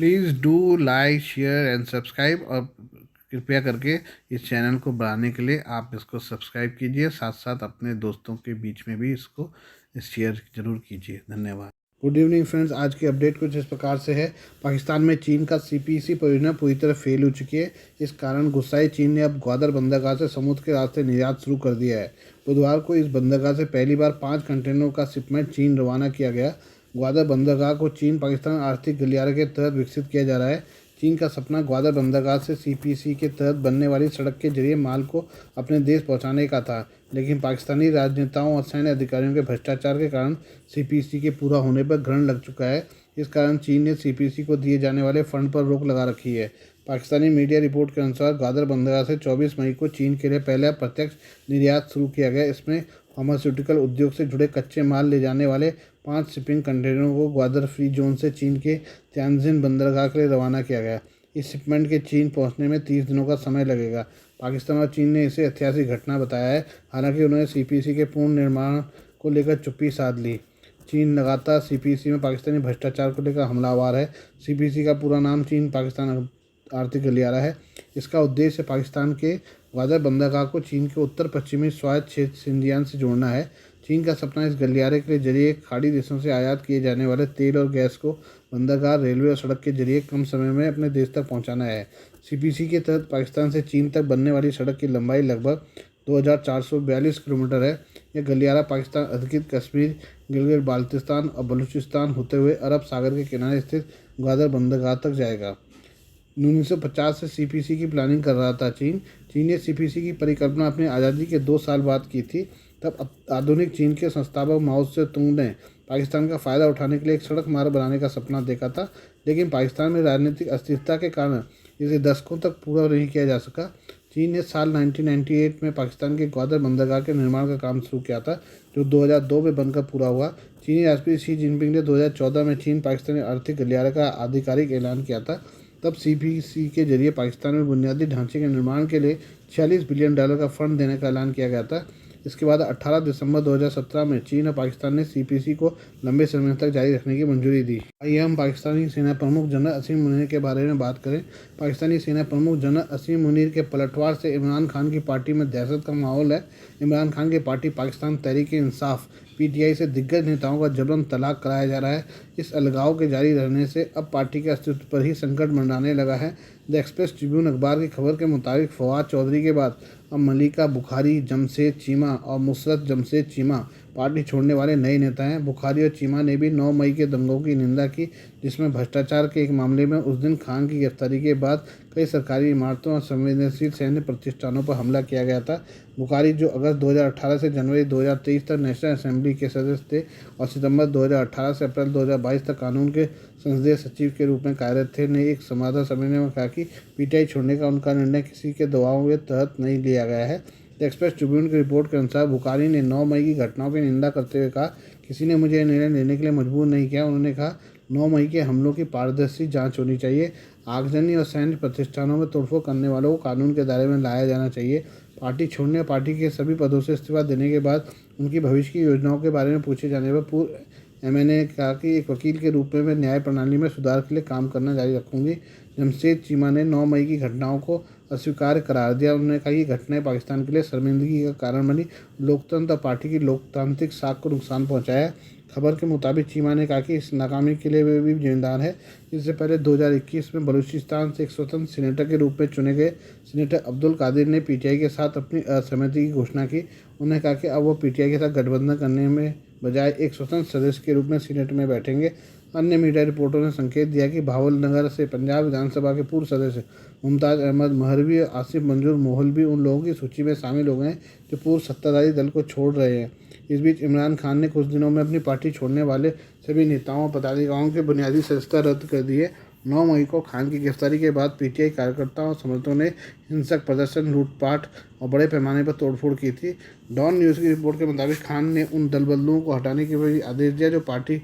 Please do like share and subscribe, और कृपया करके इस चैनल को बढ़ाने के लिए आप इसको सब्सक्राइब कीजिए, साथ साथ अपने दोस्तों के बीच में भी इसको शेयर ज़रूर कीजिए। धन्यवाद। गुड इवनिंग फ्रेंड्स, आज की अपडेट कुछ इस प्रकार से है। पाकिस्तान में चीन का सीपीसी परियोजना पूरी तरह फेल हो चुकी है। इस कारण गुस्साए चीन ने अब ग्वादर बंदरगाह से समुद्र के रास्ते निर्यात शुरू कर दिया है। बुधवार को इस बंदरगाह से पहली बार 5 कंटेनरों का शिपमेंट चीन रवाना किया गया। ग्वादर बंदरगाह को चीन पाकिस्तान आर्थिक गलियारे के तहत विकसित किया जा रहा है। चीन का सपना ग्वादर बंदरगाह से सीपीसी के तहत बनने वाली सड़क के जरिए माल को अपने देश पहुंचाने का था, लेकिन पाकिस्तानी राजनेताओं और सैन्य अधिकारियों के भ्रष्टाचार के कारण सीपीसी के पूरा होने पर ग्रहण लग चुका है। इस कारण चीन ने सीपीसी को दिए जाने वाले फंड पर रोक लगा रखी है। पाकिस्तानी मीडिया रिपोर्ट के अनुसार ग्वादर बंदरगाह से 24 मई को चीन के लिए पहला प्रत्यक्ष निर्यात शुरू किया गया। इसमें फार्मास्यूटिकल उद्योग से जुड़े कच्चे माल ले जाने वाले 5 शिपिंग कंटेनरों को ग्वादर फ्री जोन से चीन के तियानजिन बंदरगाह के लिए रवाना किया गया। इस शिपमेंट के चीन पहुंचने में 30 दिनों का समय लगेगा। पाकिस्तान और चीन ने इसे ऐतिहासिक घटना बताया है। हालांकि उन्होंने सीपीसी के पूर्ण निर्माण को लेकर चुप्पी साध ली। चीन लगातार सीपीसी में पाकिस्तानी भ्रष्टाचार को लेकर हमलावर है। सीपीसी का पूरा नाम चीन पाकिस्तान आर्थिक गलियारा है। इसका उद्देश्य पाकिस्तान के ग्वादर बंदरगाह को चीन के उत्तर पश्चिमी स्वायत्त क्षेत्र सिंजियान से जोड़ना है। चीन का सपना इस गलियारे के जरिए खाड़ी देशों से आयात किए जाने वाले तेल और गैस को बंदरगाह, रेलवे और सड़क के जरिए कम समय में अपने देश तक पहुंचाना है। सीपीसी के तहत पाकिस्तान से चीन तक बनने वाली सड़क की लंबाई लगभग 2442 किलोमीटर है। यह गलियारा पाकिस्तान अधिकृत कश्मीर, गिलगित बाल्टिस्तान और बलूचिस्तान होते हुए अरब सागर के किनारे स्थित ग्वादर बंदरगाह तक जाएगा। 1950 से सीपीसी की प्लानिंग कर रहा था चीन ने सीपीसी की परिकल्पना अपनी आज़ादी के 2 साल बाद की थी। तब आधुनिक चीन के संस्थापक माओ से तुंग ने पाकिस्तान का फ़ायदा उठाने के लिए एक सड़क मार्ग बनाने का सपना देखा था, लेकिन पाकिस्तान में राजनीतिक अस्थिरता के कारण इसे दशकों तक पूरा नहीं किया जा सका। चीन ने साल 1998 में पाकिस्तान के ग्वादर बंदरगाह के निर्माण का काम शुरू किया था, जो 2002 में बनकर पूरा हुआ। चीनी राष्ट्रपति शी जिनपिंग ने 2014 में चीन पाकिस्तानी आर्थिक गलियारे का आधिकारिक ऐलान किया था। तब सीपीसी के जरिए पाकिस्तान में बुनियादी ढांचे के निर्माण के लिए $46 बिलियन का फंड देने का ऐलान किया गया था। इसके बाद 18 दिसंबर 2017 में चीन और पाकिस्तान ने सीपीसी को लंबे समय तक जारी रखने की मंजूरी दी। आइए हम पाकिस्तानी सेना प्रमुख जनरल असीम मुनीर के बारे में बात करें। पाकिस्तानी सेना प्रमुख जनरल असीम मुनीर के पलटवार से इमरान खान की पार्टी में दहशत का माहौल है। इमरान खान की पार्टी पाकिस्तान तहरीक-ए-इंसाफ पीटीआई से दिग्गज नेताओं का जबरन तलाक कराया जा रहा है। इस अलगाव के जारी रहने से अब पार्टी के अस्तित्व पर ही संकट मंडराने लगा है। द एक्सप्रेस ट्रिब्यून अखबार की खबर के मुताबिक फवाद चौधरी के बाद अब मलिका बुखारी, जमशेद चीमा और मुसरत जमशेद चीमा पार्टी छोड़ने वाले नए नेता हैं। बुखारी और चीमा ने भी 9 मई के दंगों की निंदा की, जिसमें भ्रष्टाचार के एक मामले में उस दिन खान की गिरफ्तारी के बाद कई सरकारी इमारतों और संवेदनशील सैन्य प्रतिष्ठानों पर हमला किया गया था। बुखारी, जो अगस्त 2018 से जनवरी 2023 तक नेशनल असेंबली के सदस्य थे और सितंबर 2018 से अप्रैल 2022 तक कानून के संसदीय सचिव के रूप में कार्यरत थे, ने एक संवाददाता सम्मेलन में कहा कि पीटीआई छोड़ने का उनका निर्णय किसी के दबाव के तहत नहीं लिया गया है। द एक्सप्रेस ट्रिब्यून की रिपोर्ट के अनुसार बुखारी ने 9 मई की घटनाओं की निंदा करते हुए कहा, किसी ने मुझे निर्णय लेने के लिए मजबूर नहीं किया। उन्होंने कहा, 9 मई के हमलों की पारदर्शी जांच होनी चाहिए। आगजनी और सैन्य प्रतिष्ठानों में तोड़फोड़ करने वालों को कानून के दायरे में लाया जाना चाहिए। पार्टी छोड़ने और पार्टी के सभी पदों से इस्तीफा देने के बाद उनकी भविष्य की योजनाओं के बारे में पूछे जाने पर पूर्व एमएनए ने कहा कि एक वकील के रूप में मैं न्याय प्रणाली में सुधार के लिए काम करना जारी रखूंगी। जमशेद चीमा ने 9 मई की घटनाओं को अस्वीकार्य करार दिया। उन्होंने कहा कि घटनाएं पाकिस्तान के लिए शर्मिंदगी का कारण बनी, लोकतंत्र और पार्टी की लोकतांत्रिक साख को नुकसान पहुंचाया। खबर के मुताबिक चीमा ने कहा कि इस नाकामी के लिए वे भी जिम्मेदार है। इससे पहले 2021 में बलूचिस्तान से एक स्वतंत्र सीनेटर के रूप में चुने गए सीनेटर अब्दुल कादिर ने पीटीआई के साथ अपनी असहमति की घोषणा की। उन्होंने कहा कि अब वो पीटीआई के साथ गठबंधन करने में बजाय एक स्वतंत्र सदस्य के रूप में सीनेट में बैठेंगे। अन्य मीडिया रिपोर्टों ने संकेत दिया कि भावलनगर से पंजाब विधानसभा के पूर्व सदस्य मुमताज़ अहमद महरवी और आसिफ मंजूर मोहल भी उन लोगों की सूची में शामिल हो गए हैं जो पूर्व सत्ताधारी दल को छोड़ रहे हैं। इस बीच इमरान खान ने कुछ दिनों में अपनी पार्टी छोड़ने वाले सभी नेताओं और पदाधिकारियों के बुनियादी सदस्यता रद्द कर दी है। 9 मई को खान की गिरफ्तारी के बाद पीटीआई कार्यकर्ताओं और समर्थकों ने हिंसक प्रदर्शन, लूटपाट और बड़े पैमाने पर तोड़फोड़ की थी। डॉन न्यूज़ की रिपोर्ट के मुताबिक खान ने उन दल बदलुओं को हटाने के भी आदेश दिया जो पार्टी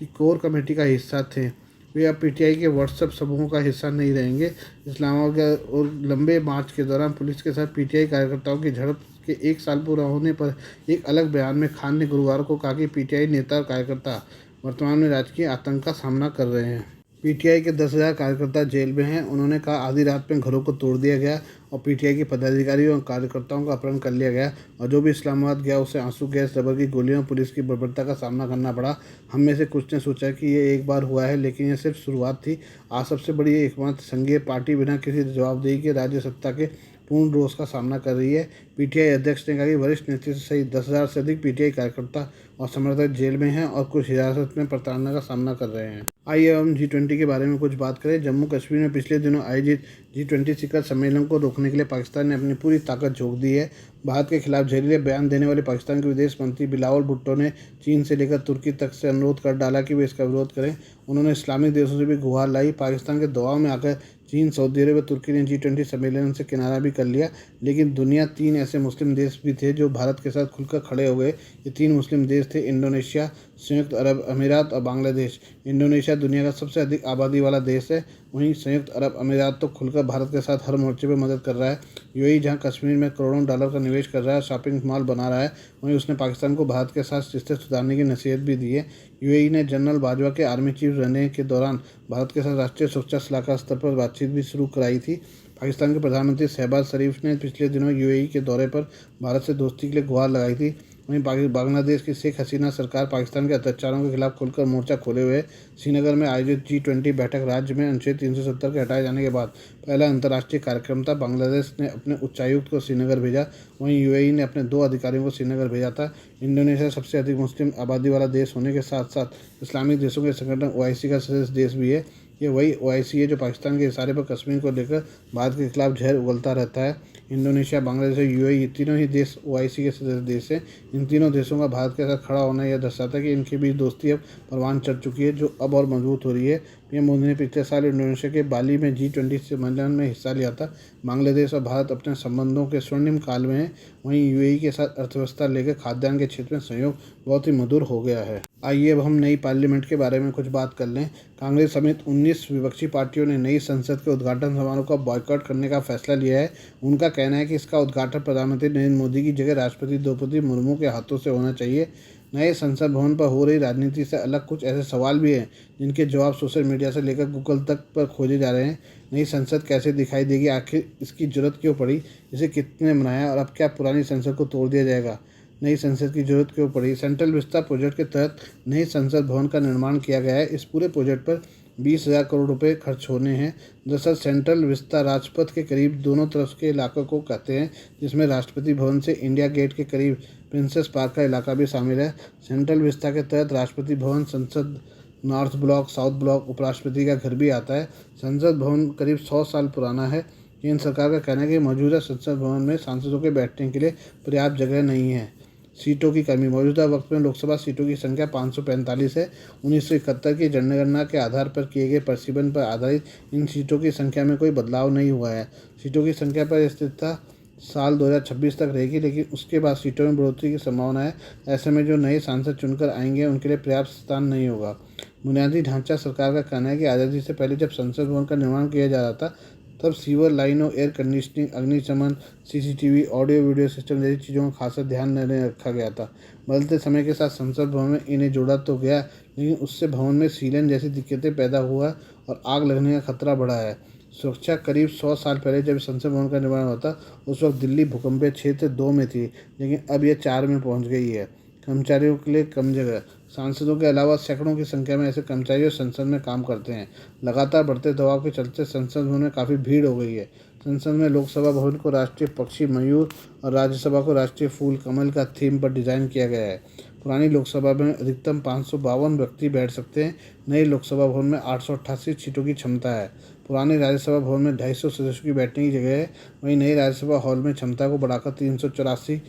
की कोर कमेटी का हिस्सा थे। वे अब पीटीआई के व्हाट्सएप समूहों का हिस्सा नहीं रहेंगे। इस्लामाबाद और लंबे मार्च के दौरान पुलिस के साथ पीटीआई कार्यकर्ताओं की झड़प के 1 साल पूरा होने पर एक अलग बयान में खान ने गुरुवार को कहा कि पीटीआई नेता और कार्यकर्ता वर्तमान में राजकीय आतंक का सामना कर रहे हैं। पीटीआई के 10,000 कार्यकर्ता जेल में हैं। उन्होंने कहा आधी रात में घरों को तोड़ दिया गया और पीटीआई के पदाधिकारियों और कार्यकर्ताओं का अपहरण कर लिया गया और जो भी इस्लामाबाद गया उसे आंसू गैस, रबर की गोलियों और पुलिस की बर्बरता का सामना करना पड़ा। हम में से कुछ ने सोचा कि ये एक बार हुआ है, लेकिन यह सिर्फ शुरुआत थी। आज सबसे बड़ी एकमात्र संघीय पार्टी बिना किसी जवाबदेही के राज्य सत्ता के पूर्ण रोष का सामना कर रही है। पीटीआई अध्यक्ष ने कहा कि वरिष्ठ नेतृत्व सहित 10,000 से अधिक पीटीआई कार्यकर्ता और समर्थक जेल में हैं और कुछ हिरासत में प्रताड़ना का सामना कर रहे हैं। आइए हम G20 के बारे में कुछ बात करें। जम्मू कश्मीर में पिछले दिनों आयोजित G20 शिखर सम्मेलन को रोकने के लिए पाकिस्तान ने अपनी पूरी ताकत झोंक दी है। भारत के खिलाफ जहरीले बयान देने वाले पाकिस्तान के विदेश मंत्री बिलावल भुट्टो ने चीन से लेकर तुर्की तक से अनुरोध कर डाला कि वे इसका विरोध करें। उन्होंने इस्लामिक देशों से भी गुहार लाई। पाकिस्तान के दबाव में आकर चीन, सऊदी अरब व तुर्की ने G20 सम्मेलन से किनारा भी कर लिया, लेकिन दुनिया 3 ऐसे मुस्लिम देश भी थे जो भारत के साथ खुलकर खड़े हो गए। ये 3 मुस्लिम देश थे इंडोनेशिया, संयुक्त अरब अमीरात और बांग्लादेश। इंडोनेशिया दुनिया का सबसे अधिक आबादी वाला देश है, वहीं संयुक्त अरब अमीरात तो खुलकर भारत के साथ हर मोर्चे पर मदद कर रहा है। यूएई जहां कश्मीर में करोड़ों डॉलर का निवेश कर रहा है, शॉपिंग मॉल बना रहा है, वहीं उसने पाकिस्तान को भारत के साथ रिश्ते सुधारने की नसीहत भी दी है। यूएई ने जनरल बाजवा के आर्मी चीफ रहने के दौरान भारत के साथ राष्ट्रीय सुरक्षा सलाहकार स्तर पर बातचीत भी शुरू कराई थी। पाकिस्तान के प्रधानमंत्री शहबाज शरीफ ने पिछले दिनों यूएई के दौरे पर भारत से दोस्ती के लिए गुहार लगाई थी। वहीं बांग्लादेश की शेख हसीना सरकार पाकिस्तान के अत्याचारों के खिलाफ खुलकर मोर्चा खोले हुए है। श्रीनगर में आयोजित G20 बैठक राज्य में अनुच्छेद 370 के हटाए जाने के बाद पहला अंतर्राष्ट्रीय कार्यक्रम था। बांग्लादेश ने अपने उच्चायुक्त को श्रीनगर भेजा, वहीं यूएई ने अपने 2 अधिकारियों को श्रीनगर भेजा था। इंडोनेशिया सबसे अधिक मुस्लिम आबादी वाला देश होने के साथ साथ इस्लामिक देशों के संगठन OIC का सदस्य देश भी है। ये वही OIC है जो पाकिस्तान के इशारे पर कश्मीर को लेकर भारत के खिलाफ जहर उगलता रहता है। इंडोनेशिया, बांग्लादेश और यूएई ये तीनों ही देश OIC के सदस्य देश हैं। इन तीनों देशों का भारत के साथ खड़ा होना यह दर्शाता है कि इनके बीच दोस्ती अब परवान चढ़ चुकी है, जो अब और मजबूत हो रही है। पीएम मोदी ने पिछले साल इंडोनेशिया के बाली में G20 सम्मेलन में हिस्सा लिया था। बांग्लादेश और भारत अपने संबंधों के स्वर्णिम काल में है, वहीं यूएई के साथ अर्थव्यवस्था लेकर खाद्यान्न के क्षेत्र में सहयोग बहुत ही मधुर हो गया है। आइए अब हम नई पार्लियामेंट के बारे में कुछ बात कर लें। कांग्रेस समेत 19 विपक्षी पार्टियों ने नई संसद के उद्घाटन समारोह का बॉयकॉट करने का फैसला लिया है। उनका कहना है कि इसका उद्घाटन प्रधानमंत्री नरेंद्र मोदी की जगह राष्ट्रपति द्रौपदी मुर्मू के हाथों से होना चाहिए। नए संसद भवन पर हो रही राजनीति से अलग कुछ ऐसे सवाल भी हैं जिनके जवाब सोशल मीडिया से लेकर गूगल तक पर खोजे जा रहे हैं। नई संसद कैसे दिखाई देगी, आखिर इसकी जरूरत क्यों पड़ी, इसे कितने बनाया और अब क्या पुरानी संसद को तोड़ दिया जाएगा, नई संसद की जरूरत क्यों पड़ी। सेंट्रल विस्ता प्रोजेक्ट के तहत नई संसद भवन का निर्माण किया गया है। इस पूरे प्रोजेक्ट पर 20,000 करोड़ रुपए खर्च होने हैं। दरअसल सेंट्रल विस्ता राजपथ के करीब दोनों तरफ के इलाकों को कहते हैं, जिसमें राष्ट्रपति भवन से इंडिया गेट के करीब प्रिंसेस पार्क का इलाका भी शामिल है। सेंट्रल विस्ता के तहत राष्ट्रपति भवन, संसद नॉर्थ ब्लॉक, साउथ ब्लॉक, उपराष्ट्रपति का घर भी आता है। संसद भवन करीब 100 साल पुराना है। केंद्र सरकार का कहना है कि मौजूदा संसद भवन में सांसदों के बैठने के लिए पर्याप्त जगह नहीं है। सीटों की कमी, मौजूदा वक्त में लोकसभा सीटों की संख्या 545 है। 1971 की जनगणना के आधार पर किए गए प्रशिक्षण पर आधारित इन सीटों की संख्या में कोई बदलाव नहीं हुआ है। सीटों की संख्या पर स्थिरता साल 2026 तक रहेगी, लेकिन उसके बाद सीटों में बढ़ोतरी की संभावना है। ऐसे में जो नए सांसद चुनकर आएंगे उनके लिए पर्याप्त स्थान नहीं होगा। बुनियादी ढांचा, सरकार का कहना है कि आज़ादी से पहले जब संसद भवन का निर्माण किया जा रहा था तब सीवर लाइनों, एयर कंडीशनिंग, अग्निशमन, CCTV, ऑडियो वीडियो सिस्टम जैसी चीज़ों का खासा ध्यान नहीं रखा गया था। बदलते समय के साथ संसद भवन में इन्हें जोड़ा तो गया, लेकिन उससे भवन में सीलन जैसी दिक्कतें पैदा हुआ और आग लगने का खतरा बढ़ा है। सुरक्षा, करीब 100 साल पहले जब संसद भवन का निर्माण हुआ था उस वक्त दिल्ली भूकंपीय क्षेत्र 2 में थी, लेकिन अब यह 4 में पहुँच गई है। कर्मचारियों के लिए कम जगह, सांसदों के अलावा सैकड़ों की संख्या में ऐसे कर्मचारी संसद में काम करते हैं। लगातार बढ़ते दबाव के चलते संसद भवन में काफ़ी भीड़ हो गई है। संसद में लोकसभा भवन को राष्ट्रीय पक्षी मयूर और राज्यसभा को राष्ट्रीय फूल कमल का थीम पर डिज़ाइन किया गया है। पुरानी लोकसभा में अधिकतम 552 व्यक्ति बैठ सकते हैं। नई लोकसभा भवन में 888 सीटों की क्षमता है। पुराने राज्यसभा भवन में 250 सदस्यों की बैठने की जगह है। वहीं नई राज्यसभा हॉल में क्षमता को बढ़ाकर 384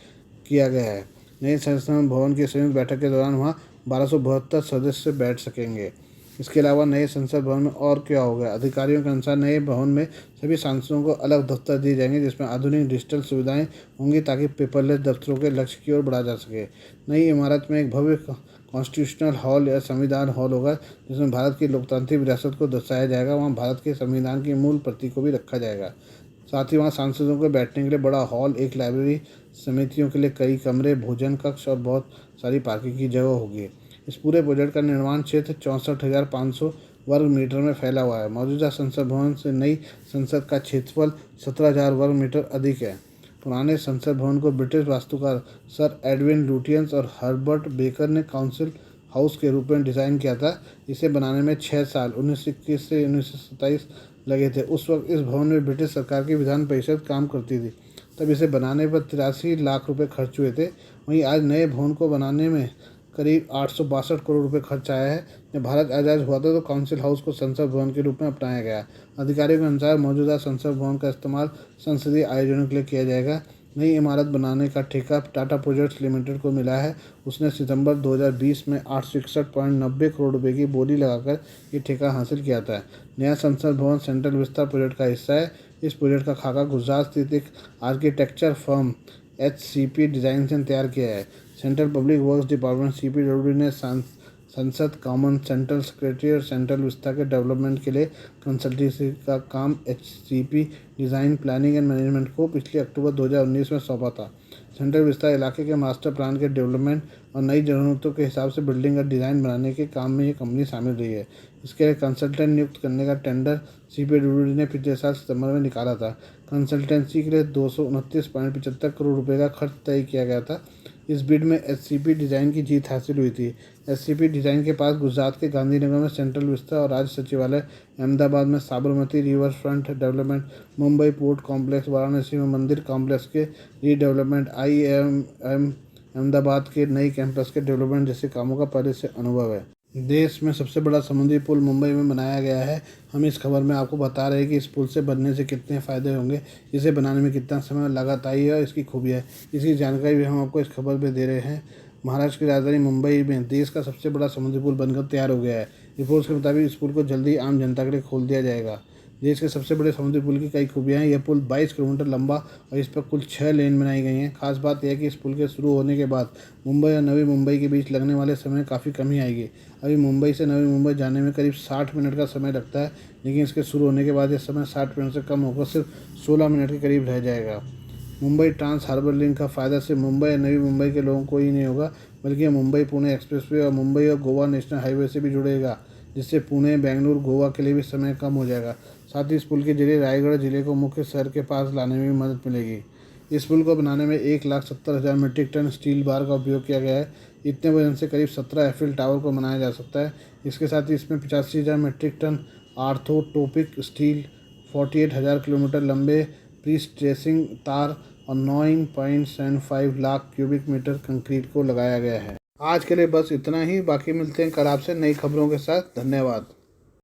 किया गया है। नए संसद भवन की संयुक्त बैठक के दौरान वहाँ 1272 सदस्य बैठ सकेंगे। इसके अलावा नए संसद भवन में और क्या होगा, अधिकारियों के अनुसार नए भवन में सभी सांसदों को अलग दफ्तर दिए जाएंगे जिसमें आधुनिक डिजिटल सुविधाएं होंगी ताकि पेपरलेस दफ्तरों के लक्ष्य की ओर बढ़ा जा सके। नई इमारत में एक भव्य कॉन्स्टिट्यूशनल हॉल या संविधान हॉल होगा जिसमें भारत की लोकतांत्रिक विरासत को दर्शाया जाएगा। वहाँ भारत के संविधान की मूल प्रति को भी रखा जाएगा। साथ ही वहाँ सांसदों के बैठने के लिए बड़ा हॉल, एक लाइब्रेरी, समितियों के लिए कई कमरे, भोजन कक्ष और बहुत सारी पार्किंग की जगह होगी। इस पूरे प्रोजेक्ट का निर्माण क्षेत्र 64,500 वर्ग मीटर में फैला हुआ है। मौजूदा संसद भवन से नई संसद का क्षेत्रफल 17,000 वर्ग मीटर अधिक है। पुराने संसद भवन को ब्रिटिश वास्तुकार सर एडविन लुटियंस और हर्बर्ट बेकर ने काउंसिल हाउस के रूप में डिज़ाइन किया था। इसे बनाने में 6 साल 1921 से 1927 लगे थे। उस वक्त इस भवन में ब्रिटिश सरकार की विधान परिषद काम करती थी। तब इसे बनाने पर 83 लाख रुपए खर्च हुए थे। वहीं आज नए भवन को बनाने में करीब 862 करोड़ रुपए खर्च आया है। जब भारत आज़ाद हुआ था तो काउंसिल हाउस को संसद भवन के रूप में अपनाया गया। अधिकारियों के अनुसार मौजूदा संसद भवन का इस्तेमाल संसदीय आयोजनों के लिए किया जाएगा। नई इमारत बनाने का ठेका टाटा प्रोजेक्ट्स लिमिटेड को मिला है। उसने सितंबर 2020 में 861.90 करोड़ रुपए की बोली लगाकर ये ठेका हासिल किया था। नया संसद भवन सेंट्रल विस्ता प्रोजेक्ट का हिस्सा है। इस प्रोजेक्ट का खाका गुजरात स्थित एक आर्किटेक्चर फर्म HCP डिज़ाइन से तैयार किया है। Central public works department CPWD ने संसद कॉमन सेंट्रल सेक्रेटरी और सेंट्रल विस्ता के डेवलपमेंट के लिए कंसल्टेंसी का काम HCP design planning and management को पिछले अक्टूबर 2019 में सौंपा था। सेंट्रल विस्ता इलाके के मास्टर प्लान के डेवलपमेंट और नई ज़रूरतों के हिसाब से बिल्डिंग का डिज़ाइन बनाने के काम में ये कंपनी शामिल रही है। इसके लिए कंसल्टेंट नियुक्त करने का टेंडर CPWD ने पिछले साल सितंबर में निकाला था। कंसल्टेंसी के लिए 229.75 करोड़ रुपए का खर्च तय किया गया था। इस बिड में HCP डिज़ाइन की जीत हासिल हुई थी। HCP डिज़ाइन के पास गुजरात के गांधीनगर में सेंट्रल विस्ता और राज्य सचिवालय, अहमदाबाद में Sabarmati river front development, Mumbai port complex, Varanasi में मंदिर कॉम्प्लेक्स के रीडेवलपमेंट, IIM अहमदाबाद के नई कैंपस के डेवलपमेंट जैसे कामों का पहले से अनुभव है। देश में सबसे बड़ा समुद्री पुल मुंबई में बनाया गया है। हम इस खबर में आपको बता रहे हैं कि इस पुल से बनने से कितने फ़ायदे होंगे, इसे बनाने में कितना समय लागत आई है और इसकी खूबियाँ है। इसकी जानकारी भी हम आपको इस खबर में दे रहे हैं। महाराष्ट्र की राजधानी मुंबई में देश का सबसे बड़ा समुद्री पुल बनकर तैयार हो गया है। रिपोर्ट्स के मुताबिक इस पुल को जल्दी आम जनता के लिए खोल दिया जाएगा। देश के सबसे बड़े समुद्री पुल की कई खूबियाँ हैं। यह पुल 22 किलोमीटर लंबा और इस पर कुल 6 लेन बनाई गई हैं। खास बात यह है कि इस पुल के शुरू होने के बाद मुंबई और नवी मुंबई के बीच लगने वाले समय में काफ़ी कमी आएगी। अभी मुंबई से नवी मुंबई जाने में करीब 60 मिनट का समय लगता है, लेकिन इसके शुरू होने के बाद यह समय 60 मिनट से कम होकर सिर्फ 16 मिनट के करीब रह जाएगा। मुंबई ट्रांस हार्बर लिंक का फ़ायदा सिर्फ मुंबई और नवी मुंबई के लोगों को ही नहीं होगा, बल्कि यह मुंबई पुणे एक्सप्रेसवे और मुंबई और गोवा नेशनल हाईवे से भी जुड़ेगा, जिससे पुणे, बेंगलुरु, गोवा के लिए भी समय कम हो जाएगा। साथ ही इस पुल के जरिए रायगढ़ जिले को मुख्य शहर के पास लाने में भी मदद मिलेगी। इस पुल को बनाने में 1,70,000 मीट्रिक टन स्टील बार का उपयोग किया गया है। इतने वजन से करीब 17 एफिल टावर को बनाया जा सकता है। इसके साथ ही इसमें 85,000 मीट्रिक टन आर्थोटोपिक स्टील, 48,000 किलोमीटर लंबे प्री स्ट्रेसिंग तार और 9.75 लाख क्यूबिक मीटर कंक्रीट को लगाया गया है। आज के लिए बस इतना ही। बाकी मिलते हैं कल आपसे नई खबरों के साथ। धन्यवाद।